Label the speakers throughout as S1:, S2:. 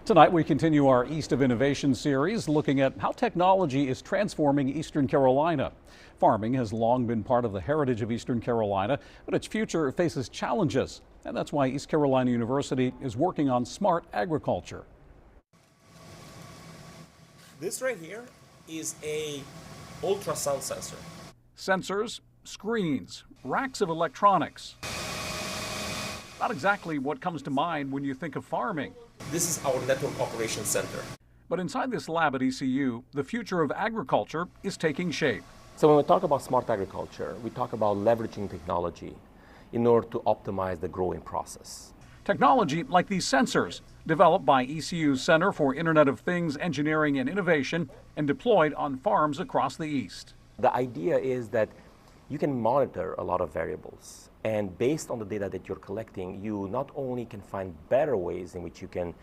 S1: Tonight we continue our East of Innovation series looking at how technology is transforming Eastern Carolina. Farming has long been part of the heritage of Eastern Carolina, but its future faces challenges. And that's why East Carolina University is working on smart agriculture.
S2: This right here is a ultrasound sensor.
S1: Sensors, screens, racks of electronics. Not exactly what comes to mind when you think of farming.
S2: This is our network operations center.
S1: But inside this lab at ECU, the future of agriculture is taking shape.
S3: So when we talk about smart agriculture, we talk about leveraging technology in order to optimize the growing process.
S1: Technology like these sensors, developed by ECU's Center for Internet of Things Engineering and Innovation and deployed on farms across the East.
S3: The idea is that you can monitor a lot of variables, and based on the data that you're collecting, you not only can find better ways in which you can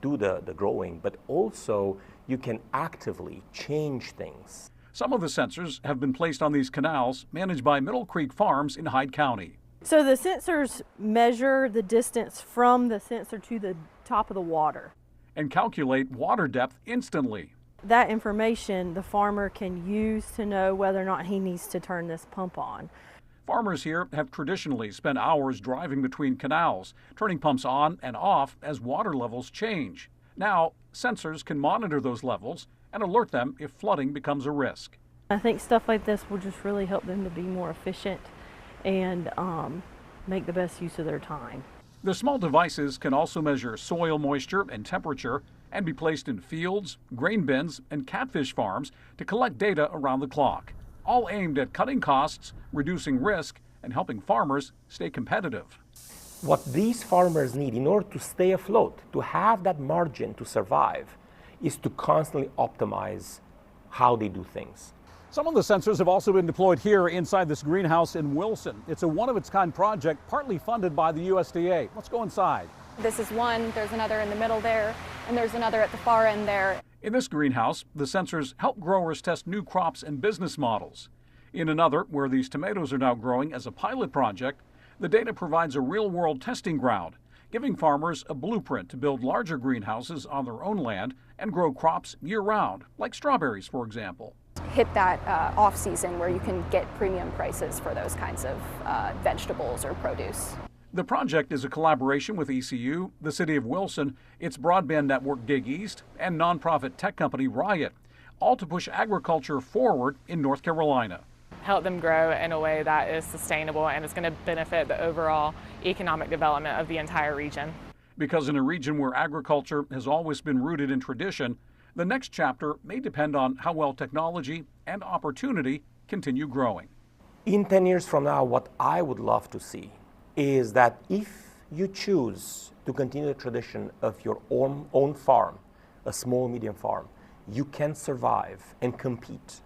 S3: do the growing, but also you can actively change things.
S1: Some of the sensors have been placed on these canals managed by Middle Creek Farms in Hyde County.
S4: So the sensors measure the distance from the sensor to the top of the water
S1: And calculate water depth instantly.
S4: That information the farmer can use to know whether or not he needs to turn this pump on.
S1: Farmers here have traditionally spent hours driving between canals, turning pumps on and off as water levels change. Now, sensors can monitor those levels and alert them if flooding becomes a risk.
S4: I think stuff like this will just really help them to be more efficient and make the best use of their time.
S1: The small devices can also measure soil moisture and temperature and be placed in fields, grain bins, and catfish farms to collect data around the clock, all aimed at cutting costs, reducing risk, and helping farmers stay competitive.
S3: What these farmers need in order to stay afloat, to have that margin to survive, is to constantly optimize how they do things.
S1: Some of the sensors have also been deployed here inside this greenhouse in Wilson. It's a one-of-its-kind project, partly funded by the USDA. Let's go inside.
S5: This is one, there's another in the middle there, and there's another at the far end there.
S1: In this greenhouse, the sensors help growers test new crops and business models. In another, where these tomatoes are now growing as a pilot project, the data provides a real-world testing ground, giving farmers a blueprint to build larger greenhouses on their own land and grow crops year-round, like strawberries, for example.
S5: Hit that off-season where you can get premium prices for those kinds of vegetables or produce.
S1: The project is a collaboration with ECU, the City of Wilson, its broadband network Dig East, and nonprofit tech company Riot, all to push agriculture forward in North Carolina.
S6: Help them grow in a way that is sustainable and is going to benefit the overall economic development of the entire region.
S1: Because in a region where agriculture has always been rooted in tradition, the next chapter may depend on how well technology and opportunity continue growing.
S3: In 10 years from now, what I would love to see is that if you choose to continue the tradition of your own farm, a small, medium farm, you can survive and compete.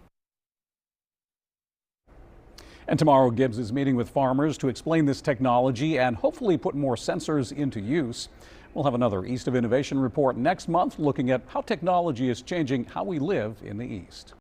S1: And tomorrow, Gibbs is meeting with farmers to explain this technology and hopefully put more sensors into use. We'll have another East of Innovation report next month looking at how technology is changing how we live in the East.